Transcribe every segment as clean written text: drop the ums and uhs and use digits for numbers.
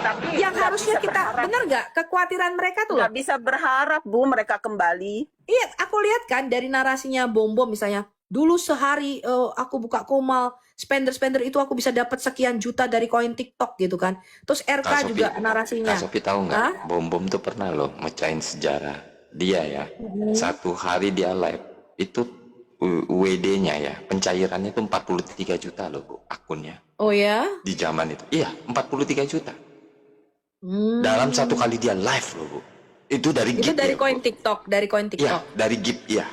Tapi Yang nggak harusnya bisa kita, berharap, bener nggak? Kekhawatiran mereka tuh loh. nggak bisa berharap Bu mereka kembali. Iya, aku lihat kan dari narasinya Bom misalnya. Dulu sehari aku buka Komal, spender itu aku bisa dapat sekian juta dari koin TikTok gitu kan. Terus RK Kak Sofi, juga narasinya. Kak Sofi tahu Hah? nggak? Bom tuh pernah loh mecahin sejarah. Dia ya, satu hari dia live itu WD-nya ya, pencairannya itu 43 juta loh Bu, akunnya Oh ya? di zaman itu. Iya, 43 juta. Hmm. Dalam satu kali dia live loh Bu. Itu dari Itu GIF dari ya, koin Bu. TikTok, dari koin Iya, TikTok. dari GIF, iya.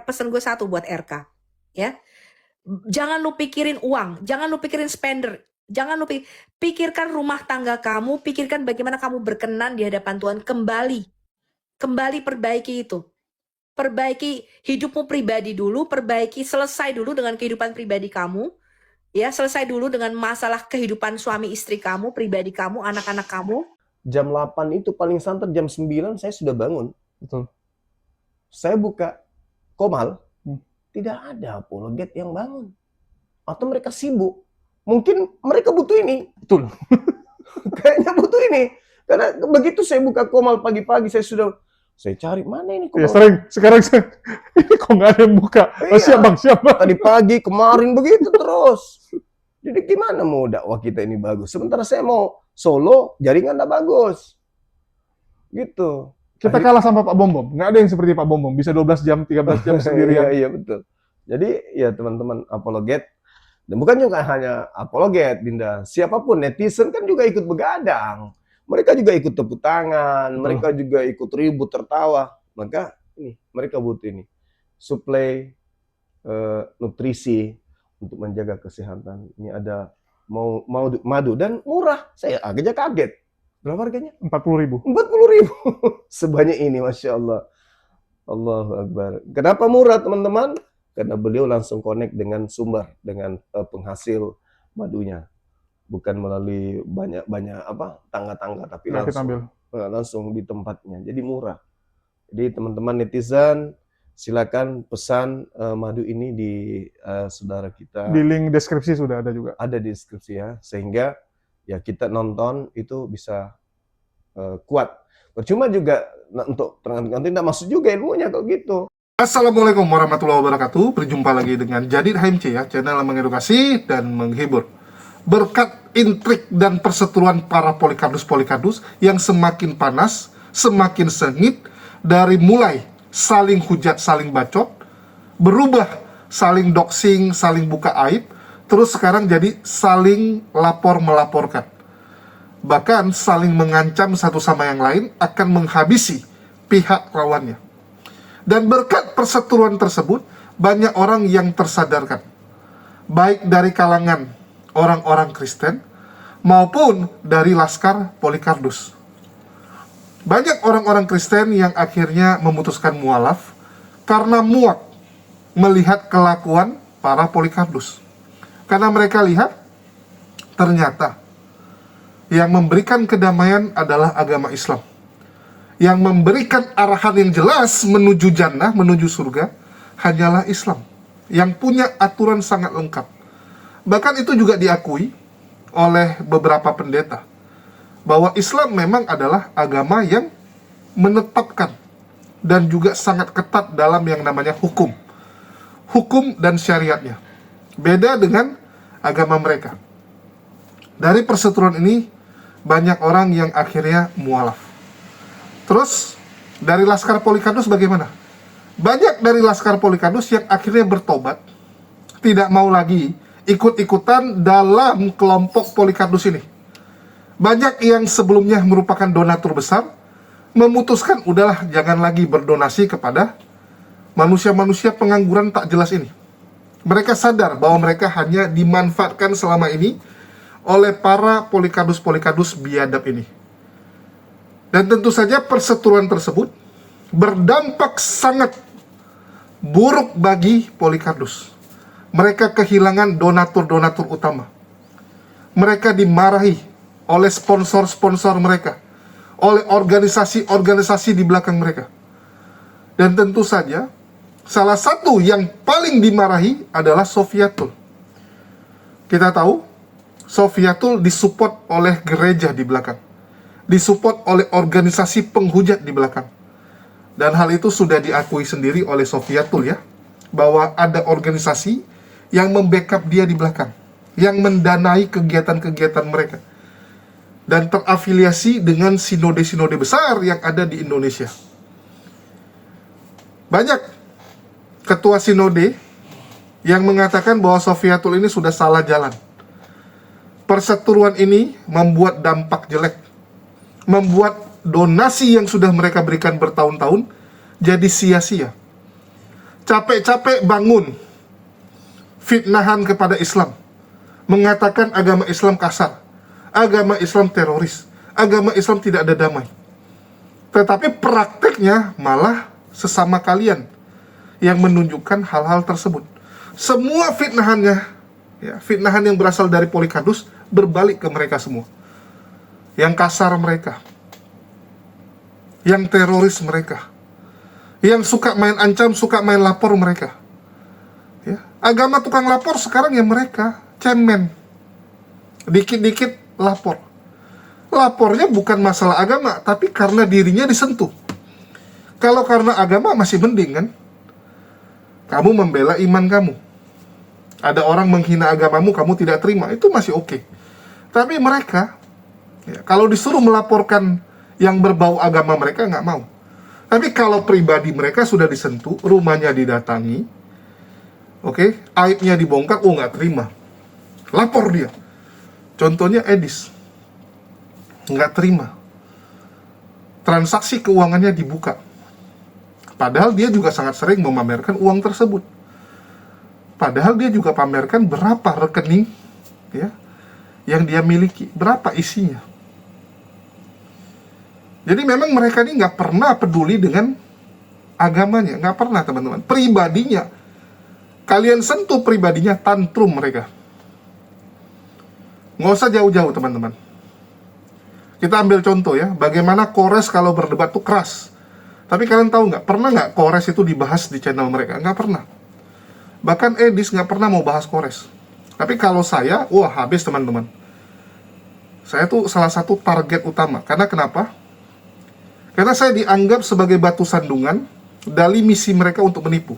Pesen gue satu buat RK, ya. Jangan lu pikirin uang, jangan lu pikirin spender, jangan lu pikirkan rumah tangga kamu, pikirkan bagaimana kamu berkenan di hadapan Tuhan. Kembali perbaiki itu. Perbaiki hidupmu pribadi dulu, selesai dulu dengan kehidupan pribadi kamu. Ya, selesai dulu dengan masalah kehidupan suami istri kamu, pribadi kamu, anak-anak kamu. Jam 8 itu paling santer jam 9 saya sudah bangun. Betul. Saya buka Komal, tidak ada apologet yang bangun. Atau mereka sibuk. Mungkin mereka butuh ini. Betul. Kayaknya butuh ini. Karena begitu saya buka Komal pagi-pagi, saya cari, mana ini Ya Komal? sering, sekarang ini kok nggak ada yang buka. Oh, Iya. siap bang, siap bang. Tadi pagi, kemarin begitu terus. Jadi gimana mau dakwah kita ini bagus? Sementara saya mau solo, jaringan nggak bagus. Gitu. Kita kalah sama Pak Bom. Nggak ada yang seperti Pak Bom. Bisa 12 jam, 13 jam sendirian. Iya, betul. Jadi ya teman-teman apologet, dan bukan juga hanya apologet, Dinda. Siapapun netizen kan juga ikut begadang. Mereka juga ikut tepuk tangan, mereka juga ikut ribut tertawa. Maka ini mereka butuh ini suplai nutrisi untuk menjaga kesehatan. Ini ada mau madu dan murah. Saya agaknya kaget. Berapa harganya? 40.000. 40.000. Sebanyak ini, Masya Allah. Allahu Akbar. Kenapa murah, teman-teman? Karena beliau langsung connect dengan sumber, dengan penghasil madunya. Bukan melalui banyak tangga-tangga, tapi Nah, kita ambil. langsung di tempatnya. Jadi murah. Jadi teman-teman netizen, silakan pesan madu ini di saudara kita. Di link deskripsi sudah ada juga. Ada di deskripsi ya, sehingga ya kita nonton itu bisa kuat. Percuma juga untuk nanti tidak masuk juga ilmunya kalau gitu. Assalamualaikum warahmatullahi wabarakatuh. Berjumpa lagi dengan Jadid HMC ya, channel yang mengedukasi dan menghibur. Berkat intrik dan perseteruan para polikardus yang semakin panas, semakin sengit, dari mulai saling hujat, saling bacot, berubah saling doxing, saling buka aib, terus sekarang jadi saling lapor-melaporkan. Bahkan saling mengancam satu sama yang lain akan menghabisi pihak lawannya. Dan berkat perseteruan tersebut, banyak orang yang tersadarkan. Baik dari kalangan orang-orang Kristen, maupun dari Laskar Polikardus. Banyak orang-orang Kristen yang akhirnya memutuskan mualaf, karena muak melihat kelakuan para Polikardus. Karena mereka lihat, ternyata yang memberikan kedamaian adalah agama Islam. Yang memberikan arahan yang jelas menuju jannah, menuju surga, hanyalah Islam. Yang punya aturan sangat lengkap. Bahkan itu juga diakui oleh beberapa pendeta. Bahwa Islam memang adalah agama yang menetapkan dan juga sangat ketat dalam yang namanya hukum. Hukum dan syariatnya. Beda dengan agama mereka. Dari perseteruan ini, banyak orang yang akhirnya mualaf. Terus, dari Laskar Polikardus bagaimana? Banyak dari Laskar Polikardus yang akhirnya bertobat, tidak mau lagi ikut-ikutan dalam kelompok Polikardus ini. Banyak yang sebelumnya merupakan donatur besar, memutuskan udahlah jangan lagi berdonasi kepada manusia-manusia pengangguran tak jelas ini. Mereka sadar bahwa mereka hanya dimanfaatkan selama ini oleh para Polikardus biadab ini. Dan tentu saja perseteruan tersebut berdampak sangat buruk bagi Polikardus. Mereka kehilangan donatur-donatur utama. Mereka dimarahi oleh sponsor-sponsor mereka, oleh organisasi-organisasi di belakang mereka. Dan tentu saja, salah satu yang paling dimarahi adalah Sofiatul. Kita tahu, Sofiatul disupport oleh gereja di belakang, disupport oleh organisasi penghujat di belakang. Dan hal itu sudah diakui sendiri oleh Sofiatul ya, bahwa ada organisasi yang membackup dia di belakang, yang mendanai kegiatan-kegiatan mereka, dan terafiliasi dengan sinode-sinode besar yang ada di Indonesia. Banyak ketua sinode yang mengatakan bahwa Sofiatul ini sudah salah jalan. Perseteruan ini membuat dampak jelek, membuat donasi yang sudah mereka berikan bertahun-tahun jadi sia-sia. Capek-capek bangun fitnahan kepada Islam, mengatakan agama Islam kasar, agama Islam teroris, agama Islam tidak ada damai. Tetapi prakteknya malah sesama kalian yang menunjukkan hal-hal tersebut. Semua fitnahannya, ya, fitnahan yang berasal dari Polikardus berbalik ke mereka semua. Yang kasar mereka, yang teroris mereka, yang suka main ancam, suka main lapor mereka. Ya. Agama tukang lapor sekarang ya mereka, cemen. Dikit-dikit lapor. Lapornya bukan masalah agama, tapi karena dirinya disentuh. Kalau karena agama masih mending kan? Kamu membela iman kamu. Ada orang menghina agamamu, kamu tidak terima, itu masih oke. Tapi mereka, ya, kalau disuruh melaporkan yang berbau agama mereka, nggak mau. Tapi kalau pribadi mereka sudah disentuh, rumahnya didatangi, oke, aibnya dibongkar, oh nggak terima. Lapor dia. Contohnya Edis. Nggak terima. Transaksi keuangannya dibuka. Padahal dia juga sangat sering memamerkan uang tersebut. Padahal dia juga pamerkan berapa rekening ya, yang dia miliki, berapa isinya. Jadi memang mereka ini nggak pernah peduli dengan agamanya, nggak pernah teman-teman. Pribadinya, kalian sentuh pribadinya, tantrum mereka. Nggak usah jauh-jauh teman-teman. Kita ambil contoh ya, bagaimana Kores kalau berdebat tuh keras. Tapi kalian tahu nggak, pernah nggak Kores itu dibahas di channel mereka? Nggak pernah. Bahkan Edis nggak pernah mau bahas Kores. Tapi kalau saya, wah habis teman-teman. Saya tuh salah satu target utama. Karena kenapa? Karena saya dianggap sebagai batu sandungan dari misi mereka untuk menipu.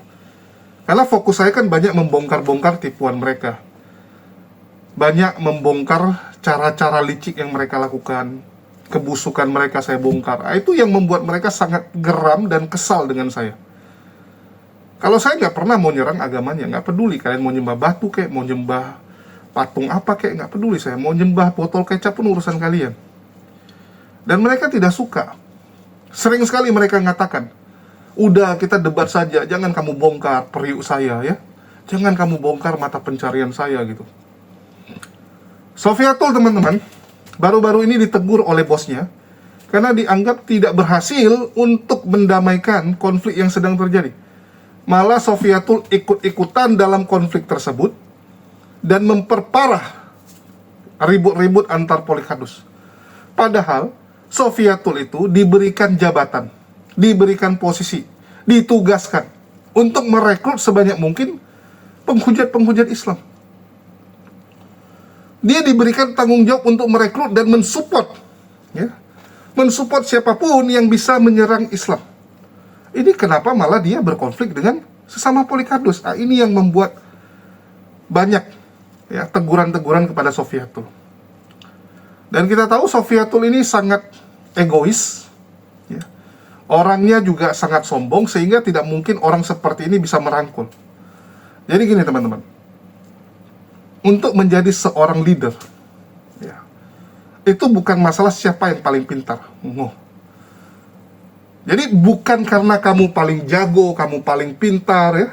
Karena fokus saya kan banyak membongkar-bongkar tipuan mereka. Banyak membongkar cara-cara licik yang mereka lakukan. Kebusukan mereka saya bongkar. Itu yang membuat mereka sangat geram dan kesal dengan saya. Kalau saya nggak pernah mau nyerang agamanya, nggak peduli. Kalian mau nyembah batu kayak, mau nyembah patung apa kayak, nggak peduli saya. Mau nyembah botol kecap pun urusan kalian. Dan mereka tidak suka. Sering sekali mereka mengatakan, udah kita debat saja, jangan kamu bongkar periuk saya ya. Jangan kamu bongkar mata pencarian saya gitu. Sofiatul teman-teman, baru-baru ini ditegur oleh bosnya karena dianggap tidak berhasil untuk mendamaikan konflik yang sedang terjadi. Malah Sofiatul ikut-ikutan dalam konflik tersebut dan memperparah ribut-ribut antar Polikardus. Padahal Sofiatul itu diberikan jabatan, diberikan posisi, ditugaskan untuk merekrut sebanyak mungkin penghujat-penghujat Islam. Dia diberikan tanggung jawab untuk merekrut dan mensupport, ya, mensupport siapapun yang bisa menyerang Islam. Ini kenapa malah dia berkonflik dengan sesama Polikardus? Nah, ini yang membuat banyak ya teguran-teguran kepada Sofiatul. Dan kita tahu Sofiatul ini sangat egois, ya. Orangnya juga sangat sombong sehingga tidak mungkin orang seperti ini bisa merangkul. Jadi gini teman-teman, untuk menjadi seorang leader, ya, itu bukan masalah siapa yang paling pintar. Jadi bukan karena kamu paling jago, kamu paling pintar ya,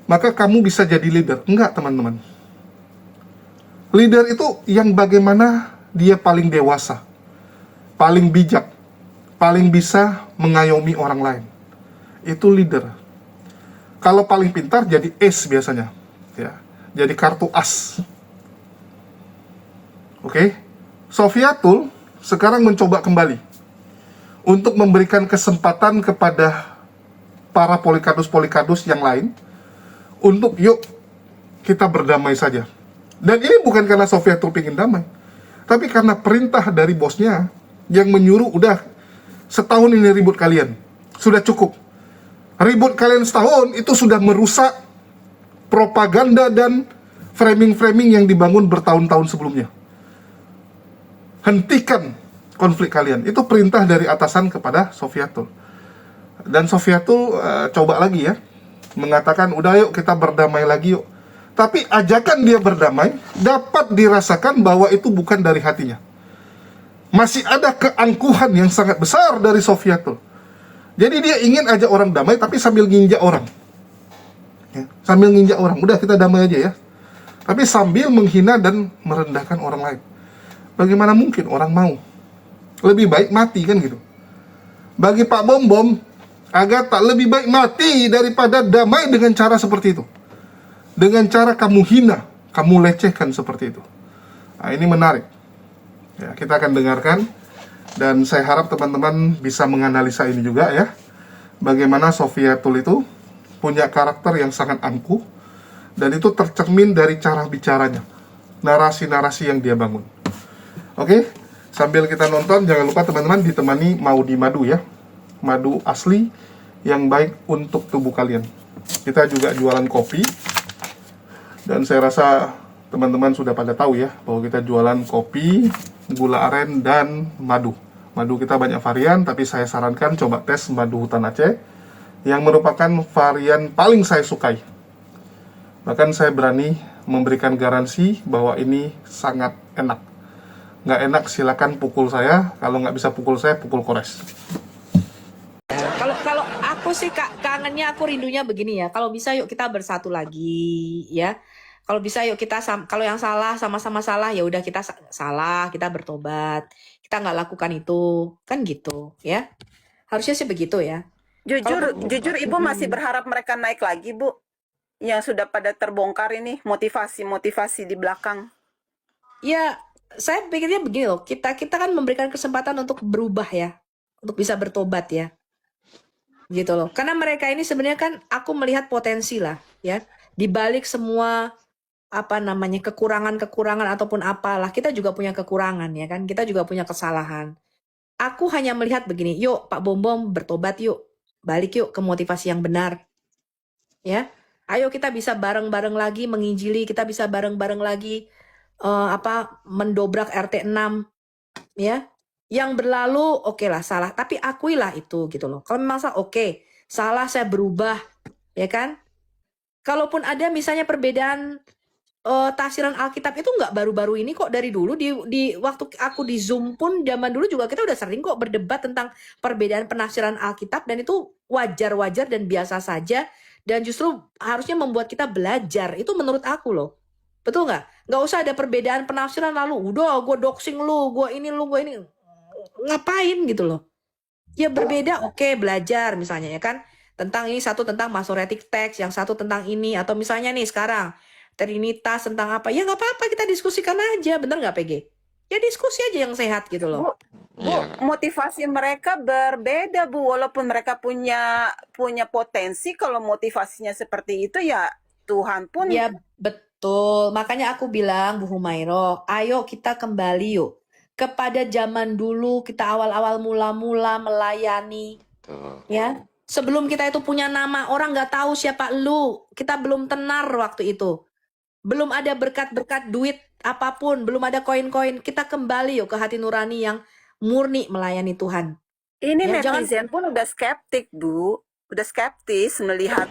maka kamu bisa jadi leader. Enggak teman-teman. Leader itu yang bagaimana dia paling dewasa, paling bijak, paling bisa mengayomi orang lain. Itu leader. Kalau paling pintar jadi ace biasanya, ya, jadi kartu as. Oke, Sofiatul sekarang mencoba kembali untuk memberikan kesempatan kepada para Polikardus-Polikardus yang lain untuk yuk kita berdamai saja. Dan ini bukan karena Sofiatul pengen damai, tapi karena perintah dari bosnya yang menyuruh, udah setahun ini ribut kalian, sudah cukup. Ribut kalian setahun itu sudah merusak propaganda dan framing-framing yang dibangun bertahun-tahun sebelumnya. Hentikan konflik kalian. Itu perintah dari atasan kepada Sofiatul. Dan Sofiatul coba lagi ya, mengatakan udah yuk kita berdamai lagi yuk. Tapi ajakan dia berdamai dapat dirasakan bahwa itu bukan dari hatinya. Masih ada keangkuhan yang sangat besar dari Sofiatul. Jadi dia ingin ajak orang damai tapi sambil nginjak orang. Ya, sambil nginjak orang, udah kita damai aja ya. Tapi sambil menghina dan merendahkan orang lain. Bagaimana mungkin orang mau? Lebih baik mati kan gitu. Bagi Pak Bom Bom, Agatha lebih baik mati daripada damai dengan cara seperti itu. Dengan cara kamu hina, kamu lecehkan seperti itu. Nah, ini menarik. Ya, kita akan dengarkan. Dan saya harap teman-teman bisa menganalisa ini juga ya. Bagaimana Sofiatul itu punya karakter yang sangat angkuh. Dan itu tercermin dari cara bicaranya. Narasi-narasi yang dia bangun. Oke, sambil kita nonton, jangan lupa teman-teman ditemani Maudi Madu ya. Madu asli yang baik untuk tubuh kalian. Kita juga jualan kopi. Dan saya rasa teman-teman sudah pada tahu ya, bahwa kita jualan kopi, gula aren, dan madu. Madu kita banyak varian, tapi saya sarankan coba tes madu hutan Aceh, yang merupakan varian paling saya sukai. Bahkan saya berani memberikan garansi bahwa ini sangat enak. Nggak enak silakan pukul saya, kalau nggak bisa pukul saya, pukul Kores. Kalau aku sih kangennya, aku rindunya begini ya. Kalau bisa yuk kita bersatu lagi ya. Kalau bisa yuk kita kalau yang salah sama-sama salah ya udah kita salah, kita bertobat. Kita nggak lakukan itu, kan gitu ya. Harusnya sih begitu ya. Jujur Ibu masih berharap mereka naik lagi, Bu. Yang sudah pada terbongkar ini motivasi di belakang. Ya, saya pikirnya begini loh. Kita kan memberikan kesempatan untuk berubah ya, untuk bisa bertobat ya. Gitu loh. Karena mereka ini sebenarnya kan aku melihat potensi lah ya. Di balik semua kekurangan-kekurangan ataupun apalah, kita juga punya kekurangan ya kan. Kita juga punya kesalahan. Aku hanya melihat begini, yuk Pak Bom Bom bertobat yuk. Balik yuk ke motivasi yang benar. Ya. Ayo kita bisa bareng-bareng lagi menginjili, kita bisa bareng-bareng lagi mendobrak RT 6 ya. Yang berlalu oke lah salah, tapi akuilah itu gitu loh. Kalau memang salah, oke, salah saya berubah, ya kan? Kalaupun ada misalnya perbedaan tafsiran Alkitab itu nggak baru-baru ini kok, dari dulu di waktu aku di Zoom pun zaman dulu juga kita udah sering kok berdebat tentang perbedaan penafsiran Alkitab, dan itu wajar-wajar dan biasa saja, dan justru harusnya membuat kita belajar. Itu menurut aku loh. Betul nggak? Nggak usah ada perbedaan penafsiran lalu udah gue doxing lu, gue ini. Ngapain gitu loh. Ya berbeda, oke, belajar misalnya ya kan. Tentang ini, satu tentang Masoretic text, yang satu tentang ini. Atau misalnya nih sekarang Trinitas tentang apa. Ya nggak apa-apa, kita diskusikan aja. Bener nggak PG? Ya diskusi aja yang sehat gitu loh. Bu, motivasi mereka berbeda, Bu. Walaupun mereka punya potensi, kalau motivasinya seperti itu ya Tuhan pun. Ya betul. Makanya aku bilang, Bu Humairo, ayo kita kembali yuk kepada zaman dulu, kita awal-awal mula-mula melayani. Ya. Sebelum kita itu punya nama, orang nggak tahu siapa lu. Kita belum tenar waktu itu. Belum ada berkat-berkat duit apapun, belum ada koin-koin. Kita kembali yuk ke hati nurani yang murni melayani Tuhan. Ini Ya, netizen pun udah skeptik, Bu. Udah skeptis melihat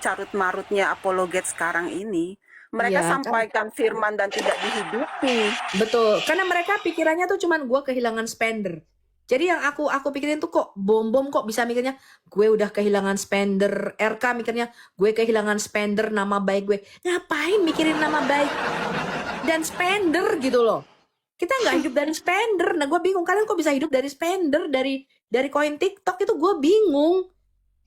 carut-marutnya apologet sekarang ini. Mereka Iya, kan? sampaikan firman dan tidak dihidupi. Betul, karena mereka pikirannya tuh cuman gue kehilangan spender. Jadi yang aku pikirin tuh, kok Bom-Bom kok bisa mikirnya gue udah kehilangan spender, RK mikirnya gue kehilangan spender, nama baik gue. Ngapain mikirin nama baik dan spender gitu loh. Kita nggak hidup dari spender. Nah gue bingung, kalian kok bisa hidup dari spender, dari koin TikTok itu gue bingung.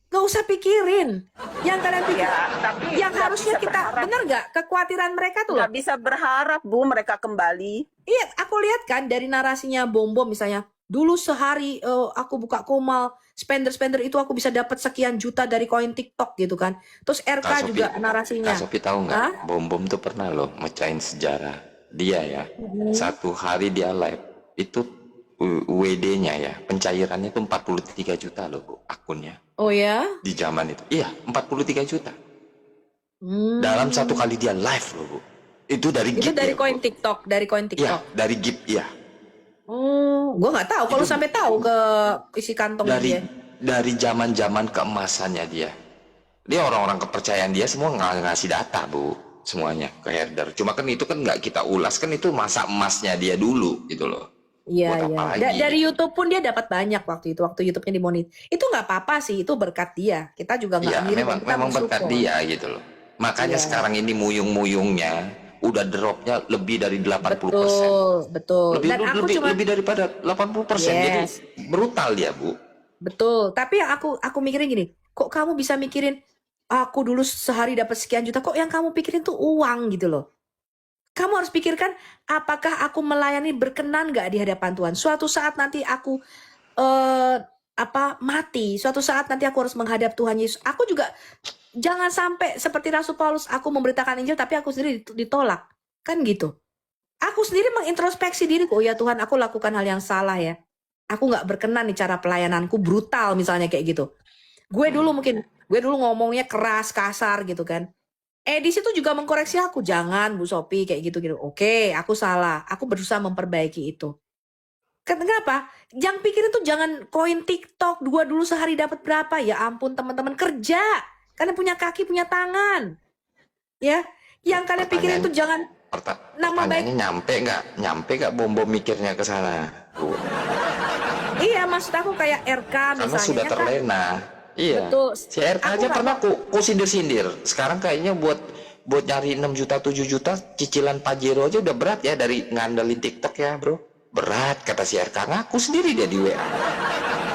Gak usah pikirin. Yang kalian pikir, Ya, tapi yang nggak harusnya bisa kita, berharap. bener nggak kekhawatiran mereka tuh loh. Nggak bisa berharap, Bu, mereka kembali. Iya, aku lihat kan dari narasinya Bom-Bom misalnya, Dulu sehari aku buka Komal, spender itu aku bisa dapat sekian juta dari koin TikTok gitu kan. Terus Kak RK Sofi, juga Kak narasinya. Sofi tahu nggak? Hah? Bom tuh pernah loh mecahin sejarah. Dia ya, satu hari dia live itu WD-nya ya, pencairannya itu 43 juta loh, Bu, akunnya Oh ya? di zaman itu. Iya, 43 juta. Dalam satu Hmm. kali dia live loh, Bu. Itu dari Itu gift dari ya, Bu. koin TikTok, dari koin Iya, TikTok. dari gift, iya. Oh, gue nggak tahu. Kalau Itu sampai tahu ke isi kantongnya dari dia. zaman-zaman keemasannya dia. Dia orang-orang kepercayaan dia semua ngasih data, Bu, semuanya ke herder. Cuma kan itu kan nggak kita ulas, kan itu masa emasnya dia dulu gitu loh. Iya, Buat iya. apa lagi Dari gitu. YouTube pun dia dapat banyak waktu itu, waktu YouTube-nya dimonet. Itu nggak apa-apa sih, itu berkat dia. Kita juga nggak Iya, ngiri, memang kita memang berkat mensupport. dia gitu loh. Makanya Iya, sekarang ini muyung-muyungnya udah dropnya lebih dari 80%. betul, betul. Lebih Dan aku lebih cuma, lebih daripada 80%. Jadi yes, brutal dia, Bu. betul. Tapi yang aku mikirin gini, kok kamu bisa mikirin aku dulu sehari dapat sekian juta, kok yang kamu pikirin tuh uang gitu loh. Kamu harus pikirkan, apakah aku melayani berkenan gak di hadapan Tuhan? Suatu saat nanti aku mati, suatu saat nanti aku harus menghadap Tuhan Yesus. Aku juga jangan sampai seperti Rasul Paulus, aku memberitakan Injil tapi aku sendiri ditolak. Kan gitu. Aku sendiri mengintrospeksi diriku, oh ya Tuhan, aku lakukan hal yang salah ya. Aku gak berkenan nih cara pelayananku, brutal misalnya kayak gitu. Gue dulu ngomongnya keras, kasar gitu kan. Di situ juga mengkoreksi aku, jangan Bu Sophie kayak gitu-gitu. Oke, aku salah. Aku berusaha memperbaiki itu. Kenapa? Yang pikirin tuh jangan koin TikTok dulu sehari dapat berapa. Ya ampun teman-teman, kerja. Kalian punya kaki, punya tangan. Ya, yang kalian pikirin tuh jangan nama baik. Pertanyaannya nyampe nggak bom mikirnya ke sana, Bu? Iya, maksud aku kayak RK Karena misalnya. sudah Ya kan? terlena. Iya. Betul. Si RK Aku aja nggak pernah ku sindir-sindir. Sekarang kayaknya buat nyari 6 juta 7 juta cicilan Pajero aja udah berat ya dari ngandelin TikTok ya, Bro. Berat kata si RK, ngaku sendiri dia di WA.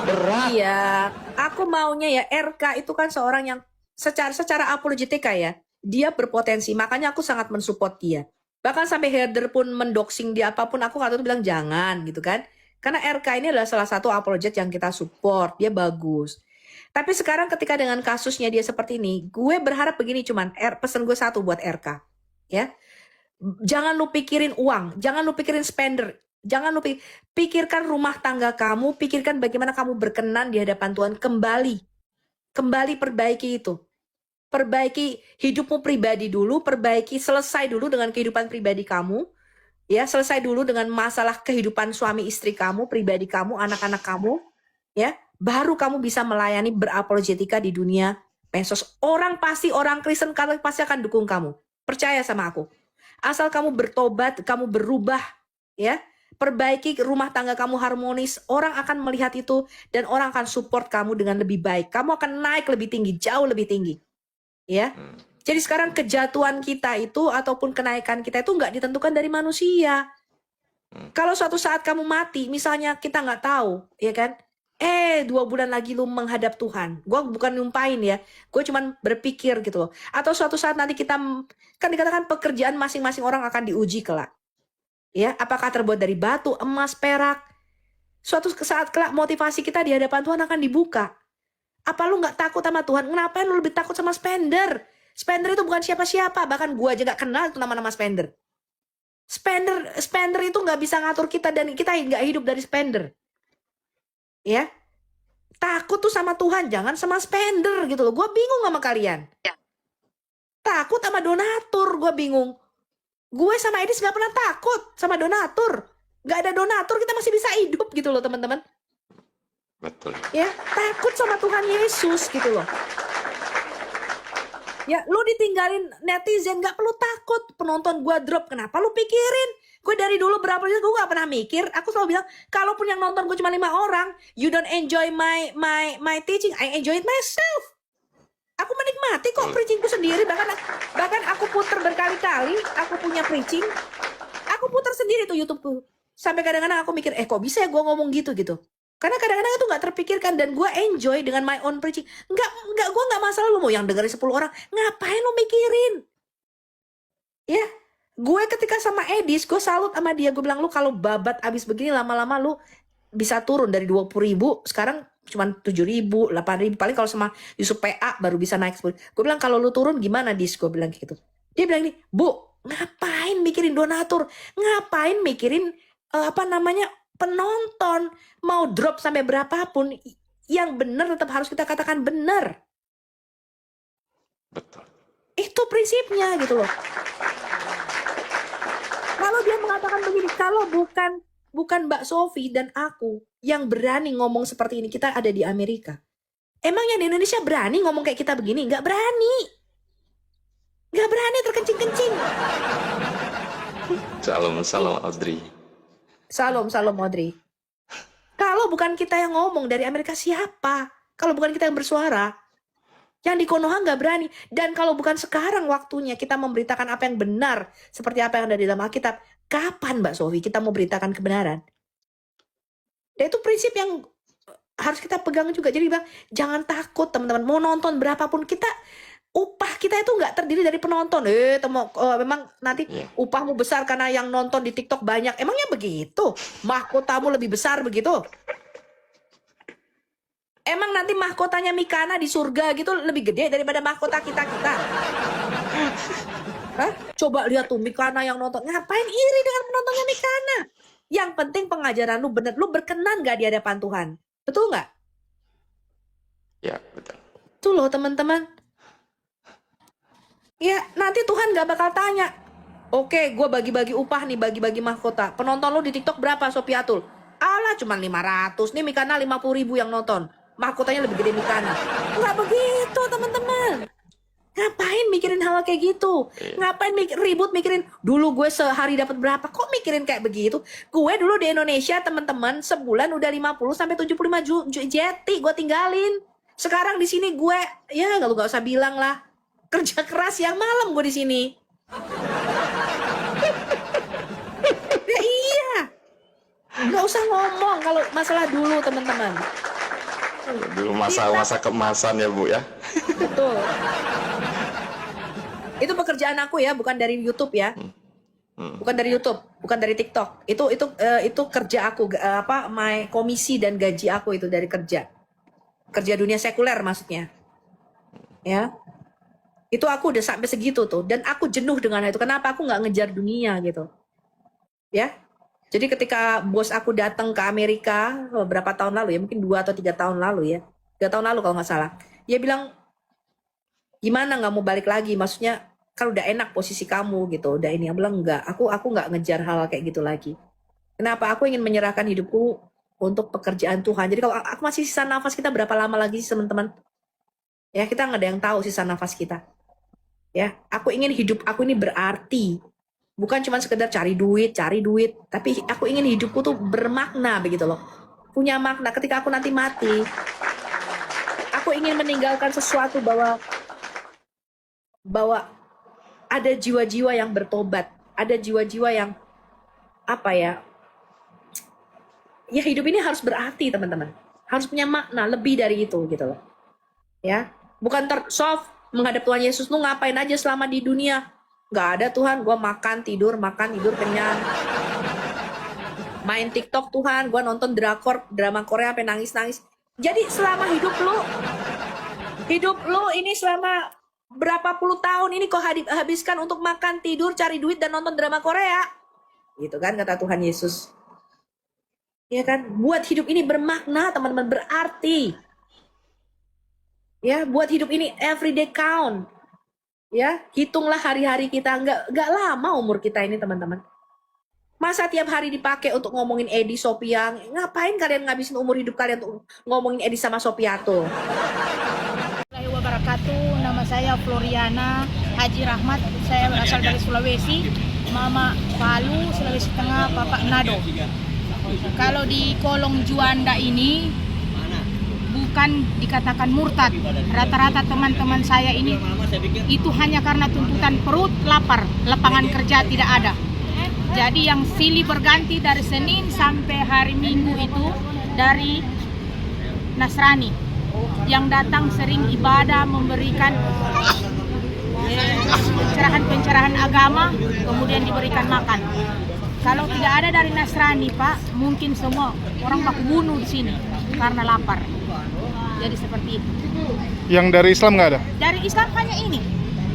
Berat. Iya, aku maunya ya RK itu kan seorang yang secara apologetika ya, dia berpotensi, makanya aku sangat mensupport dia. Bahkan sampai herder pun mendoxing dia apapun, aku waktu itu bilang jangan gitu kan. Karena RK ini adalah salah satu apologet yang kita support, dia bagus. Tapi sekarang ketika dengan kasusnya dia seperti ini, gue berharap begini cuman, pesan gue satu buat RK. Ya, jangan lu pikirin uang, jangan lu pikirin spender, jangan lu pikirkan rumah tangga kamu, pikirkan bagaimana kamu berkenan di hadapan Tuhan. Kembali perbaiki itu. Perbaiki hidupmu pribadi dulu, selesai dulu dengan kehidupan pribadi kamu. Ya, selesai dulu dengan masalah kehidupan suami istri kamu, pribadi kamu, anak-anak kamu. Ya, baru kamu bisa melayani berapologetika di dunia medsos. Orang Kristen pasti akan dukung kamu. Percaya sama aku. Asal kamu bertobat, kamu berubah, ya, perbaiki rumah tangga kamu harmonis, orang akan melihat itu dan orang akan support kamu dengan lebih baik. Kamu akan naik lebih tinggi, jauh lebih tinggi, ya. Jadi sekarang kejatuhan kita itu ataupun kenaikan kita itu nggak ditentukan dari manusia. Kalau suatu saat kamu mati, misalnya kita nggak tahu, ya kan? 2 bulan lagi lu menghadap Tuhan. Gue bukan nyumpain ya, gue cuman berpikir gitu loh. Atau suatu saat nanti kita, kan dikatakan pekerjaan masing-masing orang akan diuji kelak. Ya, apakah terbuat dari batu, emas, perak? Suatu saat kelak motivasi kita di hadapan Tuhan akan dibuka. Apa lu nggak takut sama Tuhan? Kenapa lu lebih takut sama spender? Spender itu bukan siapa-siapa, bahkan gue aja nggak kenal itu nama-nama spender. Spender itu nggak bisa ngatur kita dan kita nggak hidup dari spender. Ya, takut tuh sama Tuhan, jangan sama spender gitu loh. Gue bingung sama kalian. Takut sama donatur, gue bingung. Gue sama Edis nggak pernah takut sama donatur. Nggak ada donatur kita masih bisa hidup gitu loh teman-teman. Betul. Ya, takut sama Tuhan Yesus gitu loh. Ya, lu ditinggalin netizen gak perlu takut. Penonton gua drop, kenapa lu pikirin? Gue dari dulu berapa gue gak pernah mikir. Aku selalu bilang, kalaupun yang nonton gue cuma 5 orang, you don't enjoy my teaching, I enjoy it myself. Aku menikmati kok preachingku sendiri. Bahkan aku puter berkali-kali. Aku punya preaching, aku puter sendiri tuh YouTubeku. Sampai kadang-kadang aku mikir, kok bisa ya gue ngomong gitu. Karena kadang-kadang itu gak terpikirkan dan gue enjoy dengan my own preaching. Gue gak masalah lu mau yang dengerin 10 orang. Ngapain lu mikirin? Ya, gue ketika sama Edis, gue salut sama dia. Gue bilang, lu kalau babat abis begini lama-lama lu bisa turun dari 20.000 sekarang cuma 7.000, 8.000. Paling kalau sama Yusuf PA baru bisa naik 10. Gue bilang kalau lu turun gimana Dis? Gue bilang gitu. Dia bilang nih, Bu, ngapain mikirin donatur? Ngapain mikirin penonton? Mau drop sampai berapapun, yang benar tetap harus kita katakan benar. Betul. Itu prinsipnya gitu loh. Kalau dia mengatakan begini, kalau bukan Mbak Sofi dan aku yang berani ngomong seperti ini, kita ada di Amerika. Emang yang di Indonesia berani ngomong kayak kita begini? Nggak berani. Nggak berani terkencing-kencing. Salam Audrey. Salam Audrey. Kalau bukan kita yang ngomong dari Amerika, siapa? Kalau bukan kita yang bersuara. Yang di Konoha nggak berani. Dan kalau bukan sekarang waktunya kita memberitakan apa yang benar, seperti apa yang ada di dalam Alkitab, kapan Mbak Sofi kita mau beritakan kebenaran? Dan itu prinsip yang harus kita pegang juga. Jadi Bang, jangan takut teman-teman. Mau nonton berapapun, upah kita itu nggak terdiri dari penonton. Memang nanti upahmu besar karena yang nonton di TikTok banyak. Emangnya begitu? Mahkotamu lebih besar begitu? Emang nanti mahkotanya Mikana di surga gitu lebih gede daripada mahkota kita? Hah? Coba lihat tuh Mikana yang nonton. Ngapain iri dengan penontonnya Mikana? Yang penting pengajaran lu bener. Lu berkenan gak di hadapan Tuhan? Betul nggak? Ya, betul. Itu loh teman-teman. Ya nanti Tuhan gak bakal tanya. Oke, gue bagi-bagi upah nih, bagi-bagi mahkota. Penonton lu di TikTok berapa Sofiatul? Alah cuma 500. Nih Mikana 50.000 yang nonton. Mahkotanya lebih gede Mikana. Nggak begitu teman-teman. Ngapain mikirin hal kayak gitu? Ngapain ribut mikirin dulu gue sehari dapat berapa? Kok mikirin kayak begitu? Gue dulu di Indonesia teman-teman sebulan udah 50 sampai 75 jeti gue tinggalin. Sekarang di sini gue ya nggak usah bilang lah. Kerja keras yang malam gue di sini. Ya iya. Nggak usah ngomong kalau masalah dulu teman-teman. Dulu masa-masa kemasan ya Bu ya. Betul. Itu pekerjaan aku ya, bukan dari YouTube ya. Bukan dari YouTube, bukan dari TikTok. Itu kerja aku, komisi dan gaji aku itu dari kerja. Kerja dunia sekuler maksudnya. Ya. Itu aku udah sampai segitu tuh, dan aku jenuh dengan itu. Kenapa aku nggak ngejar dunia gitu? Ya. Jadi ketika bos aku datang ke Amerika beberapa tahun lalu ya, mungkin 2 atau 3 tahun lalu ya. 3 tahun lalu kalau nggak salah. Dia bilang, gimana nggak mau balik lagi? Maksudnya, kan udah enak posisi kamu gitu. Udah ini. Aku bilang, enggak. Aku nggak ngejar hal kayak gitu lagi. Kenapa? Aku ingin menyerahkan hidupku untuk pekerjaan Tuhan. Jadi kalau aku masih sisa nafas kita berapa lama lagi sih teman-teman? Ya, kita nggak ada yang tahu sisa nafas kita. Ya, aku ingin hidup aku ini berarti. Bukan cuma sekedar cari duit, tapi aku ingin hidupku tuh bermakna begitu loh. Punya makna ketika aku nanti mati. Aku ingin meninggalkan sesuatu bahwa ada jiwa-jiwa yang bertobat, ada jiwa-jiwa yang ya hidup ini harus berarti teman-teman. Harus punya makna lebih dari itu gitu loh. Ya, bukan soft menghadap Tuhan Yesus, lu ngapain aja selama di dunia? Gak ada Tuhan, gue makan, tidur, kenyang. Main TikTok Tuhan, gue nonton drama Korea sampai nangis-nangis. Jadi selama hidup lu ini selama berapa puluh tahun ini kau habiskan untuk makan, tidur, cari duit, dan nonton drama Korea. Gitu kan kata Tuhan Yesus. Ya kan, buat hidup ini bermakna teman-teman, berarti. Ya, buat hidup ini everyday count. Ya, hitunglah hari-hari kita, nggak lama umur kita ini teman-teman. Masa tiap hari dipakai untuk ngomongin Edi Sopiang? Ngapain kalian ngabisin umur hidup kalian untuk ngomongin Edi sama Sopiatul? Assalamualaikum wabarakatuh. Nama saya Floriana Haji Rahmat. Saya berasal dari Sulawesi. Mama Palu, Sulawesi Tengah, Papa Nado. Kalau di kolong Juanda ini bukan dikatakan murtad. Rata-rata teman-teman saya ini itu hanya karena tuntutan perut lapar, lapangan kerja tidak ada. Jadi yang silih berganti dari Senin sampai hari Minggu itu dari Nasrani. Yang datang sering ibadah, memberikan pencerahan-pencerahan agama, kemudian diberikan makan. Kalau tidak ada dari Nasrani, Pak, mungkin semua orang baku bunuh di sini karena lapar. Jadi seperti itu. Yang dari Islam nggak ada? Dari Islam hanya ini,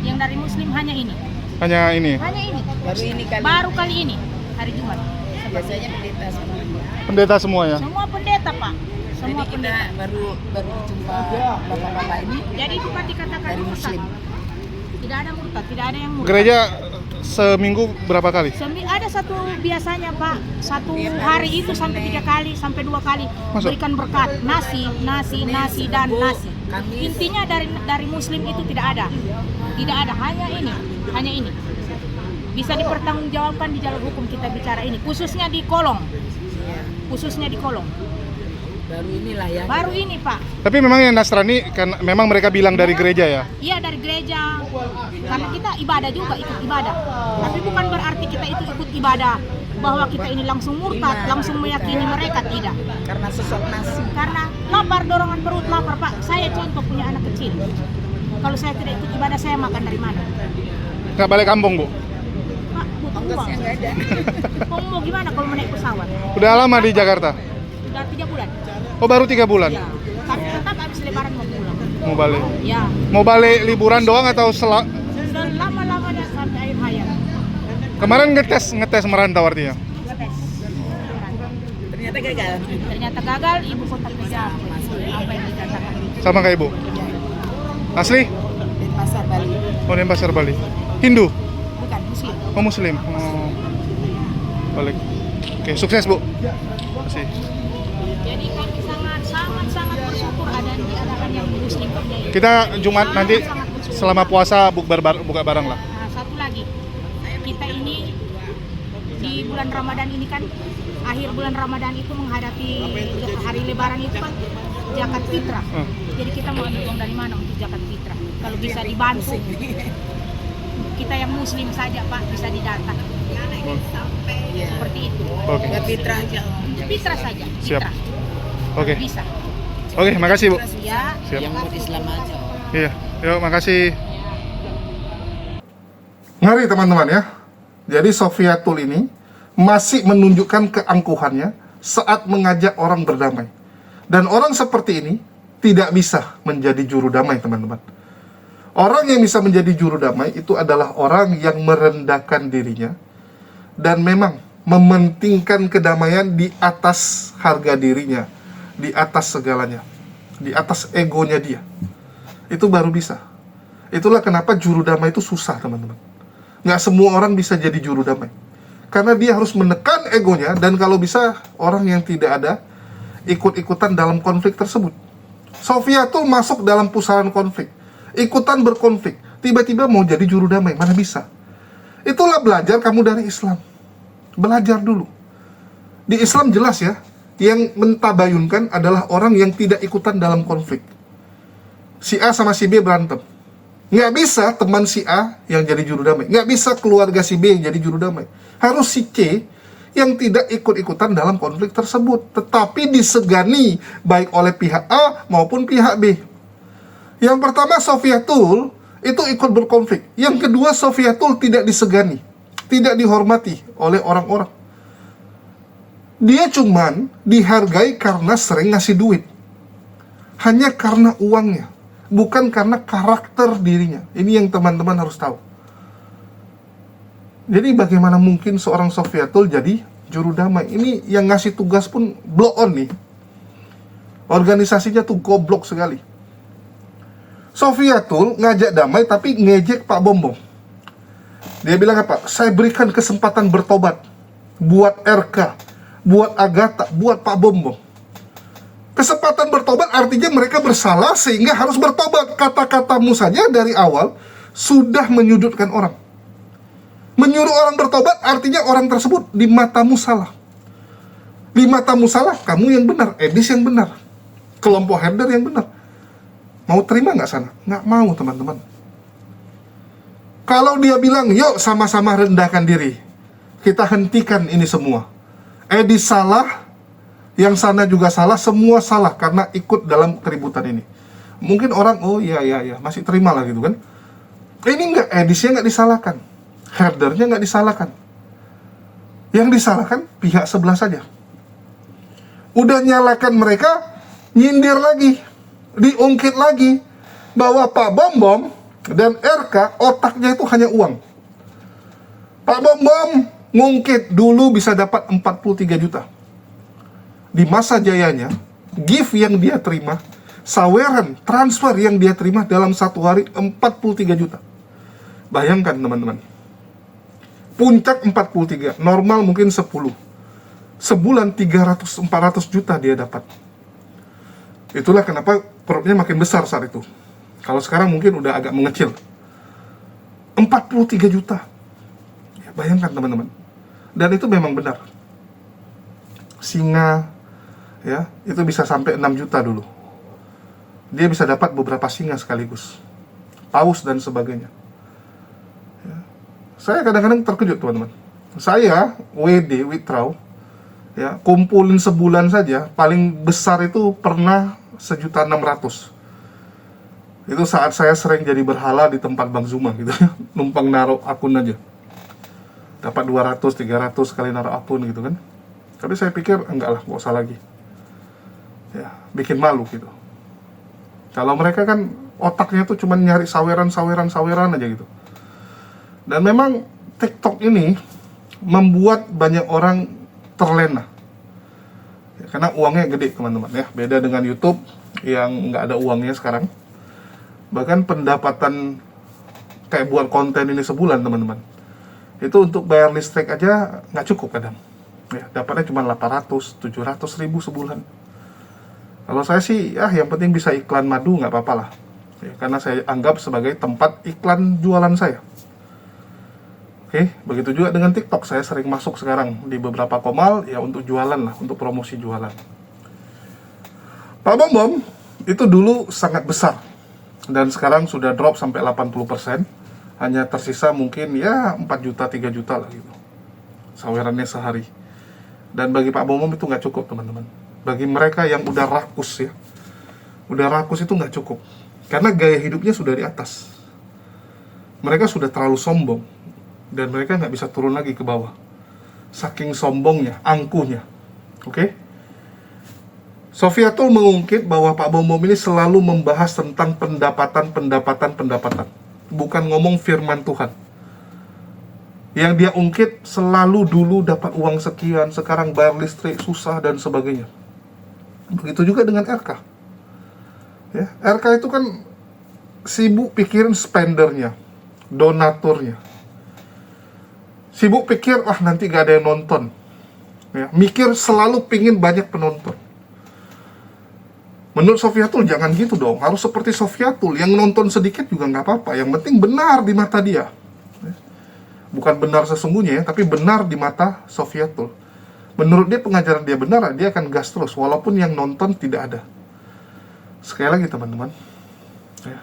yang dari Muslim hanya ini, Hanya ini. hanya ini. Baru ini kali. Baru kali ini hari Jumat. Biasanya pendeta semua. Pendeta semua ya? Semua pendeta, Pak. Semua Jadi kita pendeta. baru jumpa bapak-bapak ini Jadi bukan dikatakan dari murtad. Muslim. Tidak ada murtad, tidak ada yang murtad. Gereja seminggu berapa kali? Ada satu biasanya, Pak, satu hari itu sampai 3 kali sampai 2 kali Masa? berikan berkat nasi dan nasi. Intinya dari Muslim itu tidak ada, hanya ini bisa dipertanggungjawabkan di jalur hukum. Kita bicara ini khususnya di kolong, Baru inilah ya. baru ini, Pak. Tapi memang yang Nasrani kan memang mereka bilang dari gereja ya? Iya, dari gereja, karena kita ibadah juga, ikut ibadah, tapi bukan berarti kita itu ikut ibadah bahwa kita ini langsung murtad, langsung meyakini mereka, tidak. Karena sosok nasi. Karena lapar, dorongan perut lapar, Pak. Saya contoh punya anak kecil. Kalau saya tidak ikut ibadah, saya makan dari mana? Nggak balik kampung, Bu? Pak, butuh uang. Ongkosnya nggak ada. Mau gimana kalau menaik pesawat? Udah lama di Jakarta? Sudah 3 bulan. Oh, baru 3 bulan? Ya. Tapi tetap habis lebaran mau pulang. Mau balik? Ya. Mau balik liburan doang atau Lama-lamanya sampai akhir hayat. Kemarin ngetes merantau artinya? Ngetes. Ternyata gagal. Ternyata gagal, ibu kontak meja. Apa yang dikatakan? Sama kayak Ibu? Asli? Di pasar Bali. Oh, Denpasar, Bali. Hindu? Bukan, Muslim. Oh, Muslim. Oh. Balik. Oke, sukses, Bu. Terima kasih. Jadi kami sangat bersyukur ada diadakan yang Muslim ini. Kita Jumat nanti selama puasa buka bareng lah. Nah, satu lagi, kita ini di bulan Ramadan ini kan, akhir bulan Ramadan itu menghadapi hari Lebaran itu kan zakat fitrah. Jadi kita mau ambil uang dari mana untuk zakat fitrah? Kalau bisa dibantu, kita yang Muslim saja, Pak, bisa didata. Seperti itu. Oke. Nggak fitrah aja. Fitrah saja. Siap. Fitrah. Oke. Bisa. Oke, makasih, Bu. Ya. Siap. Yang buat Islam aja. Iya. Yuk, makasih. Ngeri teman-teman ya. Jadi Sofiatul ini masih menunjukkan keangkuhannya saat mengajak orang berdamai. Dan orang seperti ini tidak bisa menjadi juru damai, teman-teman. Orang yang bisa menjadi juru damai itu adalah orang yang merendahkan dirinya dan memang mementingkan kedamaian di atas harga dirinya, di atas segalanya, di atas egonya dia. Itu baru bisa. Itulah kenapa juru damai itu susah, teman-teman. Nggak semua orang bisa jadi juru damai. Karena dia harus menekan egonya, dan kalau bisa orang yang tidak ada ikut-ikutan dalam konflik tersebut. Sofiatul masuk dalam pusaran konflik, ikutan berkonflik, tiba-tiba mau jadi juru damai, mana bisa. Itulah belajar kamu dari Islam. Belajar dulu. Di Islam jelas ya, yang mentabayunkan adalah orang yang tidak ikutan dalam konflik. Si A sama si B berantem. Nggak bisa teman si A yang jadi juru damai. Nggak bisa keluarga si B yang jadi juru damai. Harus si C yang tidak ikut-ikutan dalam konflik tersebut. Tetapi disegani baik oleh pihak A maupun pihak B. Yang pertama, Sofiatul itu ikut berkonflik. Yang kedua, Sofiatul tidak disegani, tidak dihormati oleh orang-orang. Dia cuman dihargai karena sering ngasih duit. Hanya karena uangnya, bukan karena karakter dirinya. Ini yang teman-teman harus tahu. Jadi bagaimana mungkin seorang Sofiatul jadi juru damai? Ini yang ngasih tugas pun blow on nih. Organisasinya tuh goblok sekali. Sofiatul ngajak damai tapi ngejek Pak Bombong. Dia bilang apa? Saya berikan kesempatan bertobat buat RK, buat Agatha, buat Pak Bombong. Kesempatan bertobat artinya mereka bersalah sehingga harus bertobat. Kata-katamu saja dari awal sudah menyudutkan orang. Menyuruh orang bertobat artinya orang tersebut di matamu salah. Di matamu salah, kamu yang benar, Edis yang benar, kelompok herder yang benar. Mau terima nggak sana? Nggak mau, teman-teman. Kalau dia bilang, yuk sama-sama rendahkan diri, kita hentikan ini semua. Edis salah, yang sana juga salah, semua salah karena ikut dalam keributan ini. Mungkin orang, oh iya, masih terima lah gitu kan. Ini nggak, Edisnya nggak disalahkan, herdernya nggak disalahkan. Yang disalahkan pihak sebelah saja. Udah nyalakan mereka, nyindir lagi, diungkit lagi bahwa Pak Bom Bom dan RK otaknya itu hanya uang. Pak Bom Bom ngungkit dulu bisa dapat 43 juta. Di masa jayanya, gift yang dia terima, saweran, transfer yang dia terima dalam satu hari 43 juta. Bayangkan teman-teman. Puncak 43, normal mungkin 10. Sebulan 300-400 juta dia dapat. Itulah kenapa perutnya makin besar saat itu. Kalau sekarang mungkin udah agak mengecil. 43 juta. Ya, bayangkan teman-teman. Dan itu memang benar. Singa, ya, itu bisa sampai 6 juta dulu. Dia bisa dapat beberapa singa sekaligus. Paus dan sebagainya. Ya. Saya kadang-kadang terkejut teman-teman. Saya, WD, Withdraw, ya, kumpulin sebulan saja, paling besar itu pernah 1.600.000. Itu saat saya sering jadi berhala di tempat Bang Zuma gitu, numpang naruh akun aja. Dapat 200, 300 kali naruh akun gitu kan. Tapi saya pikir, enggak lah, nggak usah lagi. Ya, bikin malu gitu. Kalau mereka kan otaknya tuh cuma nyari saweran aja gitu. Dan memang TikTok ini membuat banyak orang terlena. Ya, karena uangnya gede teman-teman ya. Beda dengan YouTube yang nggak ada uangnya sekarang. Bahkan pendapatan kayak buat konten ini sebulan teman-teman, itu untuk bayar listrik aja nggak cukup kadang. Ya, dapatnya cuma 800, 700 ribu sebulan. Kalau saya sih, ya yang penting bisa iklan madu nggak apa-apa lah. Ya, karena saya anggap sebagai tempat iklan jualan saya. Oke, begitu juga dengan TikTok. Saya sering masuk sekarang di beberapa komal, ya untuk jualan lah, untuk promosi jualan. Pak Bom Bom itu dulu sangat besar. Dan sekarang sudah drop sampai 80%. Hanya tersisa mungkin ya 4 juta, 3 juta lah gitu. Sawerannya sehari. Dan bagi Pak Bom Bom itu nggak cukup teman-teman. Bagi mereka yang udah rakus ya. Udah rakus itu nggak cukup. Karena gaya hidupnya sudah di atas. Mereka sudah terlalu sombong. Dan mereka nggak bisa turun lagi ke bawah. Saking sombongnya, angkuhnya. Oke? Sofiatul mengungkit bahwa Pak Bom Bom ini selalu membahas tentang pendapatan. Bukan ngomong firman Tuhan. Yang dia ungkit selalu dulu dapat uang sekian, sekarang bayar listrik susah dan sebagainya. Begitu juga dengan RK. Ya, RK itu kan sibuk pikirin spendernya, donaturnya. Sibuk pikir, wah nanti gak ada yang nonton. Ya, mikir selalu pingin banyak penonton. Menurut Sofiatul jangan gitu dong. Harus seperti Sofiatul, yang nonton sedikit juga nggak apa-apa. Yang penting benar di mata dia. Bukan benar sesungguhnya ya, tapi benar di mata Sofiatul. Menurut dia pengajaran dia benar, dia akan gas terus. Walaupun yang nonton tidak ada. Sekali lagi teman-teman. Ya.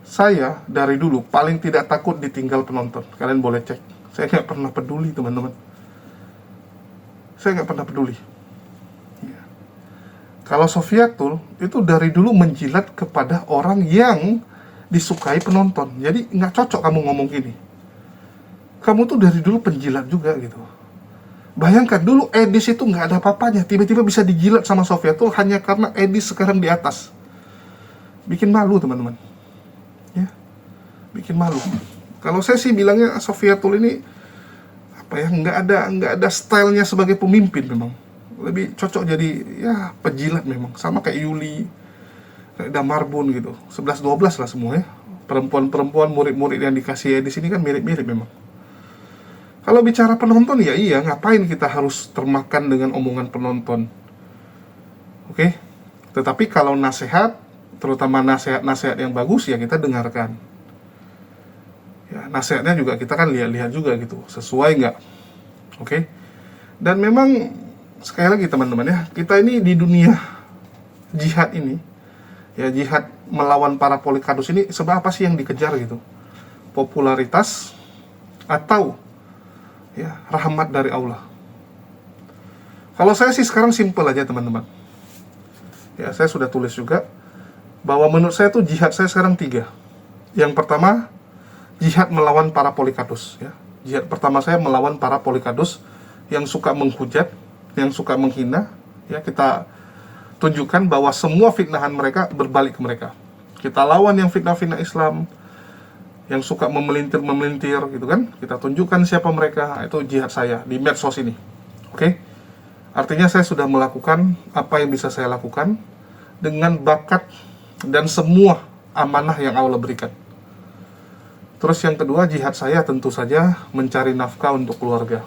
Saya dari dulu paling tidak takut ditinggal penonton. Kalian boleh cek. Saya nggak pernah peduli teman-teman. Saya nggak pernah peduli. Ya. Kalau Sofiatul itu dari dulu menjilat kepada orang yang disukai penonton. Jadi nggak cocok kamu ngomong gini. Kamu tuh dari dulu penjilat juga gitu. Bayangkan dulu Edis itu nggak ada apa-apanya. Tiba-tiba bisa dijilat sama Sofiatul hanya karena Edis sekarang di atas. Bikin malu teman-teman. Ya, bikin malu. Kalau saya sih bilangnya Sofiatul ini apa ya, nggak ada stylenya sebagai pemimpin memang. Lebih cocok jadi ya penjilat memang. Sama kayak Yuli, kayak Damarbun gitu. 11-12 lah semua ya. Perempuan-perempuan murid-murid yang dikasih di sini kan mirip-mirip memang. Kalau bicara penonton ya iya, ngapain kita harus termakan dengan omongan penonton. Oke? Tetapi kalau nasihat, terutama nasihat-nasihat yang bagus ya kita dengarkan. Ya, nasihatnya juga kita kan lihat-lihat juga gitu, sesuai nggak? Oke? Dan memang sekali lagi teman-teman ya, kita ini di dunia jihad ini, ya jihad melawan para polikardus ini, sebab apa sih yang dikejar gitu? Popularitas atau ya rahmat dari Allah? Kalau saya sih sekarang simple aja teman-teman. Ya saya sudah tulis juga bahwa menurut saya tuh jihad saya sekarang 3. Yang pertama, jihad melawan para polikardus ya. Jihad pertama saya melawan para polikardus yang suka menghujat, yang suka menghina, ya kita tunjukkan bahwa semua fitnahan mereka berbalik ke mereka. Kita lawan yang fitnah-fitnah Islam, yang suka memelintir gitu kan. Kita tunjukkan siapa mereka. Itu jihad saya di medsos ini. Oke? Artinya saya sudah melakukan apa yang bisa saya lakukan dengan bakat dan semua amanah yang Allah berikan. Terus yang kedua, jihad saya tentu saja mencari nafkah untuk keluarga.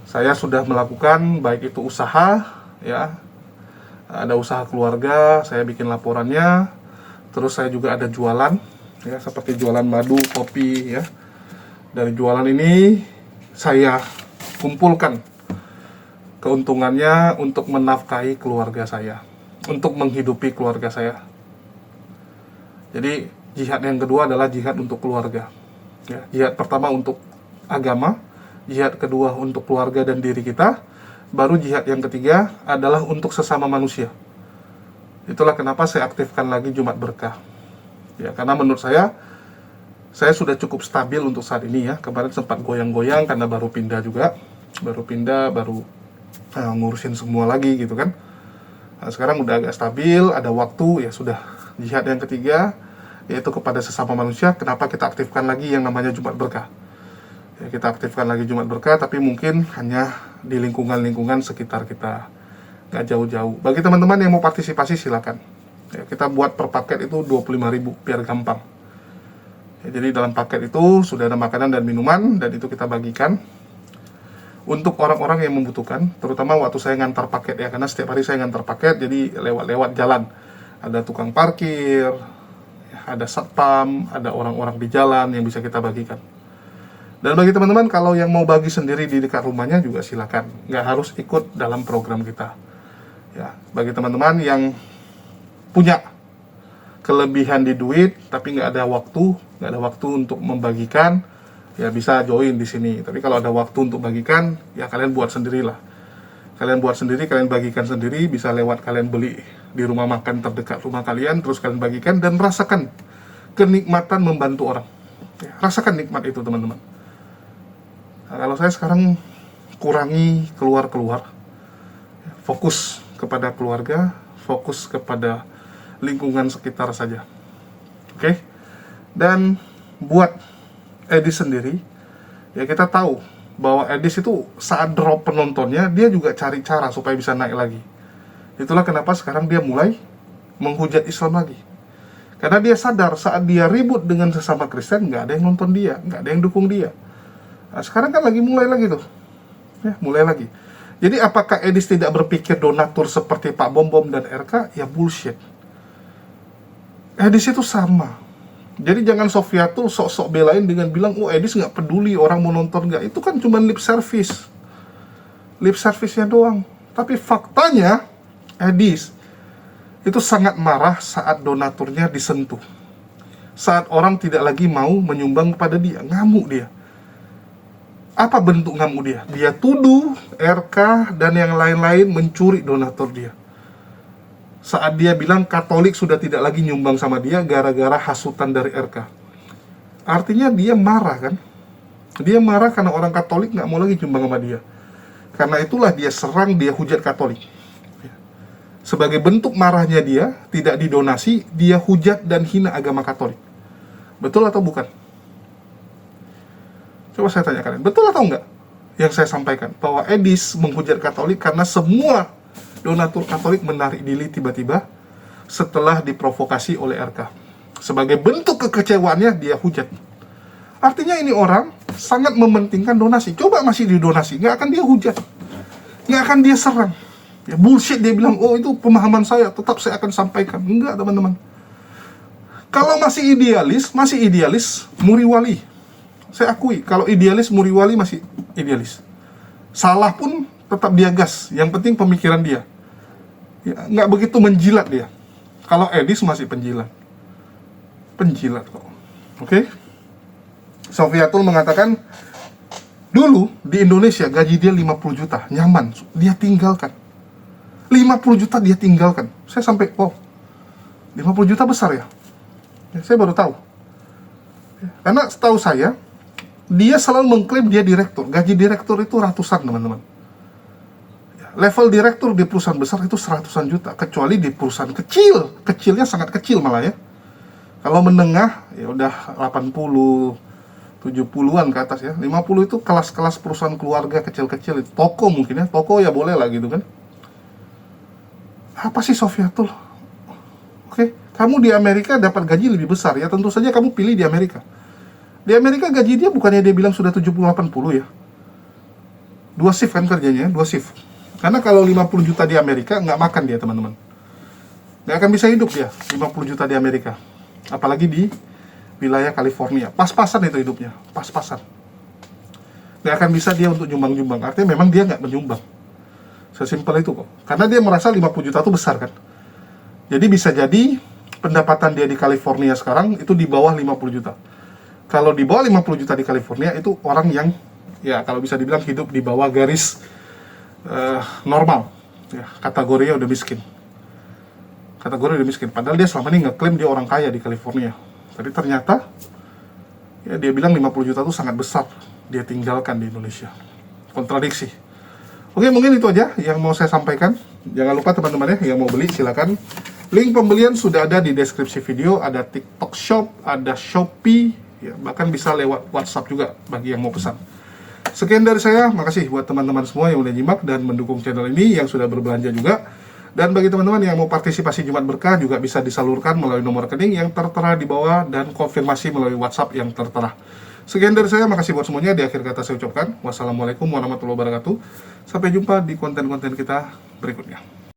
Saya sudah melakukan baik itu usaha, ya, ada usaha keluarga, saya bikin laporannya. Terus saya juga ada jualan, ya, seperti jualan madu, kopi, ya. Dari jualan ini saya kumpulkan keuntungannya untuk menafkahi keluarga saya, untuk menghidupi keluarga saya. Jadi jihad yang kedua adalah jihad untuk keluarga, ya. Jihad pertama untuk agama, jihad kedua untuk keluarga dan diri kita, baru jihad yang ketiga adalah untuk sesama manusia. Itulah kenapa saya aktifkan lagi Jumat Berkah, ya, karena menurut saya sudah cukup stabil untuk saat ini, ya. Kemarin sempat goyang-goyang karena baru pindah, baru ngurusin semua lagi gitu kan. Nah, sekarang udah agak stabil, ada waktu, ya sudah. Jihad yang ketiga yaitu kepada sesama manusia. Kenapa kita aktifkan lagi yang namanya Jumat Berkah? Ya, kita aktifkan lagi Jumat Berkah, tapi mungkin hanya di lingkungan-lingkungan sekitar kita, nggak jauh-jauh. Bagi teman-teman yang mau partisipasi silakan. Ya, kita buat per paket itu 25.000 biar gampang. Ya, jadi dalam paket itu sudah ada makanan dan minuman, dan itu kita bagikan untuk orang-orang yang membutuhkan, terutama waktu saya ngantar paket, ya, karena setiap hari saya ngantar paket, jadi lewat-lewat jalan. Ada tukang parkir, ada satpam, ada orang-orang di jalan yang bisa kita bagikan. Dan bagi teman-teman, kalau yang mau bagi sendiri di dekat rumahnya juga silakan, nggak harus ikut dalam program kita. Ya, bagi teman-teman yang punya kelebihan di duit tapi nggak ada waktu untuk membagikan, ya bisa join di sini. Tapi kalau ada waktu untuk bagikan, ya kalian buat sendirilah. Kalian buat sendiri, kalian bagikan sendiri, bisa lewat kalian beli di rumah makan terdekat rumah kalian, terus kalian bagikan dan rasakan kenikmatan membantu orang. Ya, rasakan nikmat itu, teman-teman. Nah, kalau saya sekarang kurangi keluar-keluar, fokus kepada keluarga, fokus kepada lingkungan sekitar saja. Oke? Dan buat Edis sendiri, ya kita tahu bahwa Edis itu saat drop penontonnya, dia juga cari cara supaya bisa naik lagi. Itulah kenapa sekarang dia mulai menghujat Islam lagi. Karena dia sadar saat dia ribut dengan sesama Kristen, nggak ada yang nonton dia, nggak ada yang dukung dia. Nah, sekarang kan lagi mulai lagi tuh. Ya, mulai lagi. Jadi apakah Edis tidak berpikir donatur seperti Pak Bom Bom dan RK? Ya bullshit. Edis itu sama. Jadi jangan Sofiatul sok-sok belain dengan bilang, oh Edis nggak peduli orang mau nonton nggak. Itu kan cuma lip service. Lip service-nya doang. Tapi faktanya, Edis itu sangat marah saat donaturnya disentuh. Saat orang tidak lagi mau menyumbang kepada dia, ngamuk dia. Apa bentuk ngamuk dia? Dia tuduh RK dan yang lain-lain mencuri donatur dia. Saat dia bilang Katolik sudah tidak lagi nyumbang sama dia gara-gara hasutan dari RK. Artinya dia marah kan? Dia marah karena orang Katolik nggak mau lagi nyumbang sama dia. Karena itulah dia serang, dia hujat Katolik. Sebagai bentuk marahnya dia, tidak didonasi, dia hujat dan hina agama Katolik. Betul atau bukan? Coba saya tanya kalian, betul atau enggak yang saya sampaikan? Bahwa Edis menghujat Katolik karena semua donatur Katolik menarik diri tiba-tiba setelah diprovokasi oleh RK. Sebagai bentuk kekecewaannya, dia hujat. Artinya ini orang sangat mementingkan donasi. Coba masih didonasi, nggak akan dia hujat. Nggak akan dia serang. Ya bullshit, dia bilang, oh itu pemahaman saya, tetap saya akan sampaikan. Enggak, teman-teman. Kalau masih idealis, Muri Wali. Saya akui, kalau idealis, Muri Wali masih idealis. Salah pun tetap dia gas, yang penting pemikiran dia. Ya, nggak begitu menjilat dia. Kalau Edis masih penjilat. Penjilat kok. Oke? Sofiatul mengatakan, dulu di Indonesia gaji dia 50 juta, nyaman, dia tinggalkan. 50 juta dia tinggalkan. Saya sampai, wow, 50 juta besar ya? Ya saya baru tahu. Karena setahu saya, dia selalu mengklaim dia direktur. Gaji direktur itu ratusan, teman-teman. Level direktur di perusahaan besar itu seratusan juta, kecuali di perusahaan kecil. Kecilnya sangat kecil malah ya. Kalau menengah, ya udah 80, 70-an ke atas ya. 50 itu kelas-kelas perusahaan keluarga kecil-kecil. Toko mungkin ya. Toko ya boleh lah gitu kan. Apa sih Sofiatul? Oke, kamu di Amerika dapat gaji lebih besar ya. Tentu saja kamu pilih di Amerika. Di Amerika gaji dia bukannya dia bilang sudah 70-80 ya. 2 shift kan kerjanya, 2 shift. Karena kalau 50 juta di Amerika, nggak makan dia, teman-teman. Nggak akan bisa hidup dia, 50 juta di Amerika. Apalagi di wilayah California. Pas-pasan itu hidupnya, pas-pasan. Nggak akan bisa dia untuk nyumbang-nyumbang. Artinya memang dia nggak menyumbang. Sesimpel itu kok. Karena dia merasa 50 juta itu besar kan. Jadi bisa jadi pendapatan dia di California sekarang itu di bawah 50 juta. Kalau di bawah 50 juta di California itu orang yang, ya kalau bisa dibilang hidup di bawah garis normal, ya, kategorinya udah miskin. Kategori udah miskin. Padahal dia selama ini ngeklaim dia orang kaya di California. Tapi ternyata, ya dia bilang 50 juta itu sangat besar. Dia tinggalkan di Indonesia. Kontradiksi. Oke, mungkin itu aja yang mau saya sampaikan. Jangan lupa teman-teman ya, yang mau beli silakan. Link pembelian sudah ada di deskripsi video. Ada TikTok Shop, ada Shopee, ya, bahkan bisa lewat WhatsApp juga bagi yang mau pesan. Sekian dari saya, makasih buat teman-teman semua yang udah nyimak dan mendukung channel ini, yang sudah berbelanja juga. Dan bagi teman-teman yang mau partisipasi Jumat Berkah juga bisa disalurkan melalui nomor rekening yang tertera di bawah dan konfirmasi melalui WhatsApp yang tertera. Sekian dari saya, makasih buat semuanya. Di akhir kata saya ucapkan wassalamualaikum warahmatullahi wabarakatuh. Sampai jumpa di konten-konten kita berikutnya.